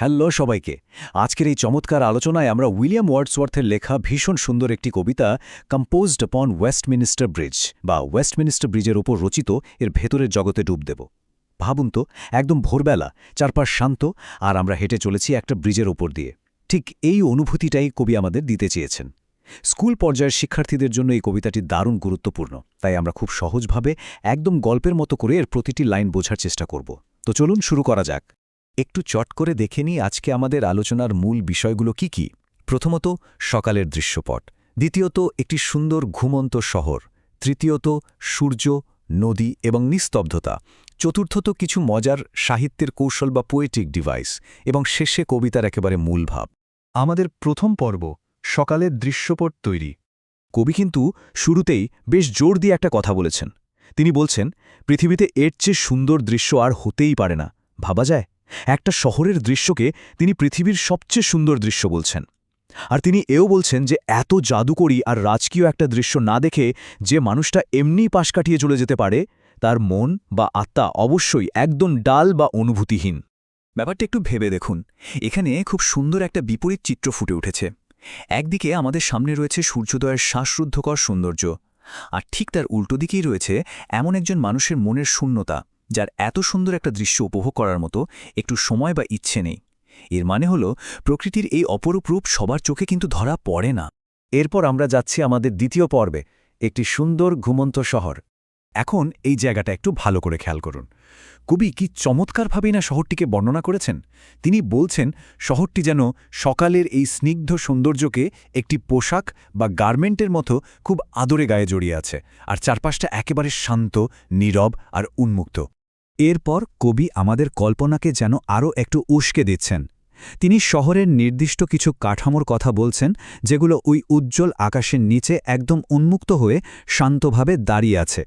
Hello সবাইকে। আজকের এই চমৎকার আলোচনায় আমরা উইলিয়াম ওয়ার্ডসওয়ার্থের লেখা ভীষণ সুন্দর একটি কবিতা কম্পোজড অপন ওয়েস্টমিনিস্টার ব্রিজ বা ওয়েস্টমিনিস্টার ব্রিজের ওপর রচিত এর ভেতরের জগতে ডুব দেব। ভাবুন তো, একদম ভোরবেলা, চারপাশ শান্ত, আর আমরা হেঁটে চলেছি একটা ব্রিজের ওপর দিয়ে। ঠিক এই অনুভূতিটাই কবি আমাদের দিতে চেয়েছেন। স্কুল পর্যায়ের শিক্ষার্থীদের জন্য এই কবিতাটি দারুণ গুরুত্বপূর্ণ, তাই আমরা খুব সহজভাবে একদম গল্পের মতো করে এর প্রতিটি লাইন বোঝার চেষ্টা করব। তো চলুন শুরু করা যাক। একটু চট করে দেখে নিই আজকে আমাদের আলোচনার মূল বিষয়গুলো কি কি। প্রথমত, সকালের দৃশ্যপট। দ্বিতীয়ত, একটি সুন্দর ঘুমন্ত শহর। তৃতীয়ত, সূর্য, নদী এবং নিস্তব্ধতা। চতুর্থত, কিছু মজার সাহিত্যের কৌশল বা পোয়েটিক ডিভাইস। এবং শেষে কবিতার একেবারে মূল ভাব। আমাদের প্রথম পর্ব, সকালের দৃশ্যপট তৈরি। কবি কিন্তু শুরুতেই বেশ জোর দিয়ে একটা কথা বলেছেন। তিনি বলছেন, পৃথিবীতে এর চেয়ে সুন্দর দৃশ্য আর হতেই পারে না। ভাবা যায়, একটা শহরের দৃশ্যকে তিনি পৃথিবীর সবচেয়ে সুন্দর দৃশ্য বলছেন। আর তিনি এও বলছেন যে এত জাদুকরী আর রাজকীয় একটা দৃশ্য না দেখে যে মানুষটা এমনিই পাশ কাটিয়ে চলে যেতে পারে, তার মন বা আত্মা অবশ্যই একদম ডাল বা অনুভূতিহীন। ব্যাপারটা একটু ভেবে দেখুন। এখানে খুব সুন্দর একটা বিপরীত চিত্র ফুটে উঠেছে। একদিকে আমাদের সামনে রয়েছে সূর্যোদয়ের শ্বাসরুদ্ধকর সৌন্দর্য, আর ঠিক তার উল্টো দিকেই রয়েছে এমন একজন মানুষের মনের শূন্যতা, যার এত সুন্দর একটা দৃশ্য উপভোগ করার মতো একটু সময় বা ইচ্ছে নেই। এর মানে হলো, প্রকৃতির এই অপরূপ রূপ সবার চোখে কিন্তু ধরা পড়ে না। এরপর আমরা যাচ্ছি আমাদের দ্বিতীয় পর্বে, একটি সুন্দর ঘুমন্ত শহর। এখন এই জায়গাটা একটু ভালো করে খেয়াল করুন। কবি কি চমৎকারভাবেই না শহরটিকে বর্ণনা করেছেন। তিনি বলছেন, শহরটি যেন সকালের এই স্নিগ্ধ সৌন্দর্যকে একটি পোশাক বা গার্মেন্টের মতো খুব আদরে গায়ে জড়িয়ে আছে, আর চারপাশটা একেবারে শান্ত, নীরব আর উন্মুক্ত। এরপর কবি আমাদের কল্পনাকে যেন আরও একটু উস্কে দিচ্ছেন। তিনি শহরের নির্দিষ্ট কিছু কাঠামোর কথা বলছেন, যেগুলো ওই উজ্জ্বল আকাশের নিচে একদম উন্মুক্ত হয়ে শান্তভাবে দাঁড়িয়ে আছে।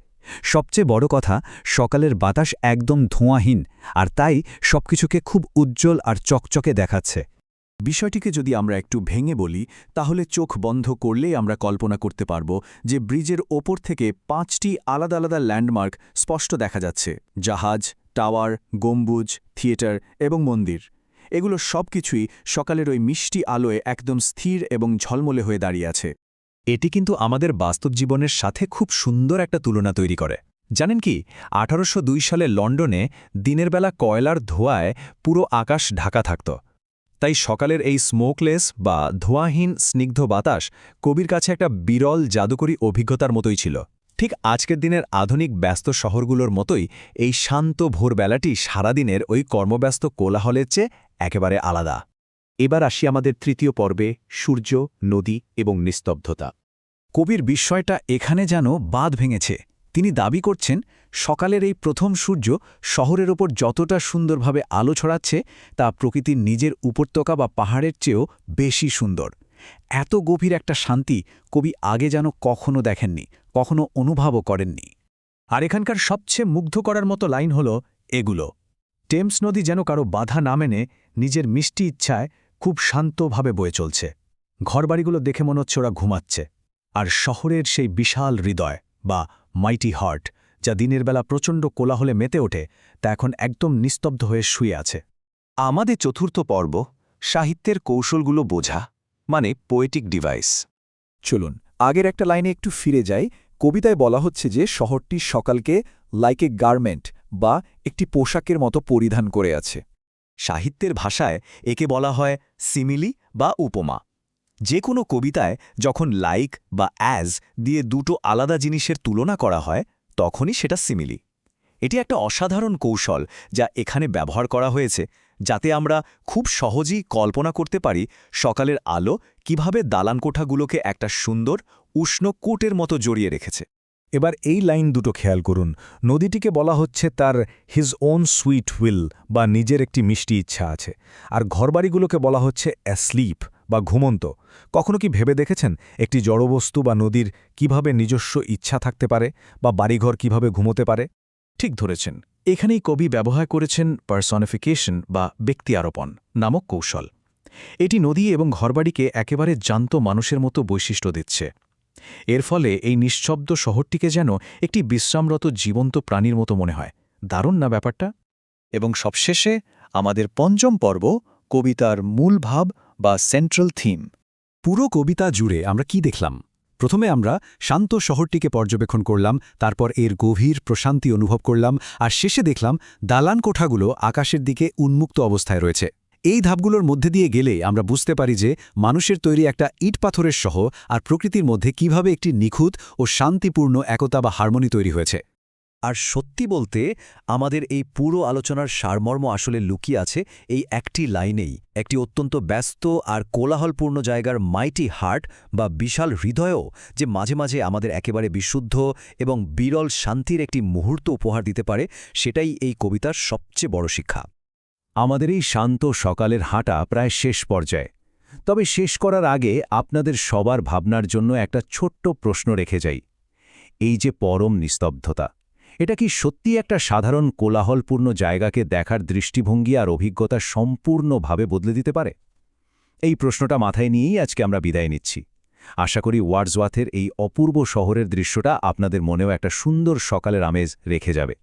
সবচেয়ে বড় কথা, সকালের বাতাস একদম ধোঁয়াহীন, আর তাই সবকিছুকে খুব উজ্জ্বল আর চকচকে দেখাচ্ছে। বিষয়টিকে যদি আমরা একটু ভেঙে বলি, তাহলে চোখ বন্ধ করলেই আমরা কল্পনা করতে পারব যে ব্রিজের ওপর থেকে 5টি আলাদা আলাদা ল্যান্ডমার্ক স্পষ্ট দেখা যাচ্ছে: জাহাজ, টাওয়ার, গম্বুজ, থিয়েটার এবং মন্দির। এগুলো সবকিছুই সকালের ওই মিষ্টি আলোয় একদম স্থির এবং ঝলমলে হয়ে দাঁড়িয়ে আছে। এটি কিন্তু আমাদের বাস্তব জীবনের সাথে খুব সুন্দর একটা তুলনা তৈরি করে। জানেন কি, 1802 সালে লন্ডনে দিনের বেলা কয়লার ধোঁয়ায় পুরো আকাশ ঢাকা থাকত। তাই সকালের এই স্মোকলেস বা ধোঁয়াহীন স্নিগ্ধ বাতাস কবির কাছে একটা বিরল জাদুকরী অভিজ্ঞতার মতোই ছিল। ঠিক আজকের দিনের আধুনিক ব্যস্ত শহরগুলোর মতোই এই শান্ত ভোরবেলাটি সারাদিনের ওই কর্মব্যস্ত কোলাহলের চেয়ে একেবারে আলাদা। এবার আসি আমাদের তৃতীয় পর্বে, সূর্য, নদী এবং নিস্তব্ধতা। কবির বিস্ময়টা এখানে যেন বাঁধ ভেঙেছে। তিনি দাবি করছেন, সকালের এই প্রথম সূর্য শহরের ওপর যতটা সুন্দরভাবে আলো ছড়াচ্ছে, তা প্রকৃতির নিজের উপত্যকা বা পাহাড়ের চেয়েও বেশি সুন্দর। এত গভীর একটা শান্তি কবি আগে যেন কখনো দেখেননি, কখনো অনুভবও করেননি। আর এখানকার সবচেয়ে মুগ্ধ করার মতো লাইন হল এগুলো: টেমস নদী যেন কারো বাধা না মেনে নিজের মিষ্টি ইচ্ছায় খুব শান্তভাবে বয়ে চলছে। ঘরবাড়িগুলো দেখে মনে হচ্ছে ওরা ঘুমাচ্ছে। আর শহরের সেই বিশাল হৃদয় বা মাইটি হার্ট, যা দিনের বেলা প্রচণ্ড কোলাহলে মেতে ওঠে, তা এখন একদম নিস্তব্ধ হয়ে শুয়ে আছে। আমাদের চতুর্থ পর্ব, সাহিত্যের কৌশলগুলো বোঝা, মানে পোয়েটিক ডিভাইস। চলুন আগের একটা লাইনে একটু ফিরে যাই। কবিতায় বলা হচ্ছে যে শহরটি সকালকে লাইক এ গার্মেন্ট বা একটি পোশাকের মতো পরিধান করে আছে। সাহিত্যের ভাষায় একে বলা হয় সিমিলি বা উপমা। যে কোনো কবিতায় যখন লাইক বা অ্যাজ দিয়ে দুটো আলাদা জিনিসের তুলনা করা হয়, তখনই সেটা সিমিলি। এটি একটা অসাধারণ কৌশল যা এখানে ব্যবহার করা হয়েছে, যাতে আমরা খুব সহজেই কল্পনা করতে পারি সকালের আলো কিভাবে দালানকোঠাগুলোকে একটা সুন্দর উষ্ণ কোটের মতো জড়িয়ে রেখেছে। এবার এই লাইন দুটো খেয়াল করুন। নদীটিকে বলা হচ্ছে তার হিজ ওন সুইট উইল বা নিজের একটি মিষ্টি ইচ্ছা আছে, আর ঘরবাড়িগুলোকে বলা হচ্ছে অ্যাস্লিপ বা ঘুমন্ত। কখনো কি ভেবে দেখেছেন একটি জড়বস্তু বা নদীর কিভাবে নিজস্ব ইচ্ছা থাকতে পারে, বা বাড়িঘর কিভাবে ঘুমোতে পারে? ঠিক ধরেছেন, এখানেই কবি ব্যবহার করেছেন পার্সনিফিকেশন বা ব্যক্তি আরোপণ নামক কৌশল। এটি নদী এবং ঘরবাড়িকে একেবারে জ্যান্ত মানুষের মতো বৈশিষ্ট্য দিচ্ছে। এর ফলে এই নিঃশব্দ শহরটিকে যেন একটি বিশ্রামরত জীবন্ত প্রাণীর মতো মনে হয়। দারুণ না ব্যাপারটা? এবং সবশেষে আমাদের পঞ্চম পর্ব, কবিতার মূল ভাব বা সেন্ট্রাল থিম। পুরো কবিতা জুড়ে আমরা কি দেখলাম? প্রথমে আমরা শান্ত শহরটিকে পর্যবেক্ষণ করলাম, তারপর এর গভীর প্রশান্তি অনুভব করলাম, আর শেষে দেখলাম দালান কোঠাগুলো আকাশের দিকে উন্মুক্ত অবস্থায় রয়েছে। এই ধাপগুলোর মধ্যে দিয়ে গেলে আমরা বুঝতে পারি যে মানুষের তৈরি একটা ইট পাথরের শহর আর প্রকৃতির মধ্যে কিভাবে একটি নিখুঁত ও শান্তিপূর্ণ একতা বা হারমোনি তৈরি হয়েছে। আর সত্যি বলতে আমাদের এই পুরো আলোচনার সারমর্ম আসলে লুকিয়ে আছে এই একটি লাইনেই, একটি অত্যন্ত ব্যস্ত আর কোলাহলপূর্ণ জায়গার মাইটি হার্ট বা বিশাল হৃদয়ও যে মাঝে মাঝে আমাদের একেবারে বিশুদ্ধ এবং বিরল শান্তির একটি মুহূর্ত উপহার দিতে পারে, সেটাই এই কবিতার সবচেয়ে বড় শিক্ষা। আমাদের এই শান্ত সকালের হাঁটা প্রায় শেষ পর্যায়ে। তবে শেষ করার আগে আপনাদের সবার ভাবনার জন্য একটা ছোট্ট প্রশ্ন রেখে যাই। এই যে পরম নিস্তব্ধতা, এটা কি সত্যি একটা সাধারণ কোলাহলপূর্ণ জায়গাকে দেখার দৃষ্টিভঙ্গি আর অভিজ্ঞতা সম্পূর্ণভাবে বদলে দিতে পারে? এই প্রশ্নটা মাথায় নিয়েই আজকে আমরা বিদায় নিচ্ছি। আশা করি ওয়ার্ডসওয়াথের এই অপূর্ব শহরের দৃশ্যটা আপনাদের মনেও একটা সুন্দর সকালের আমেজ রেখে যাবে।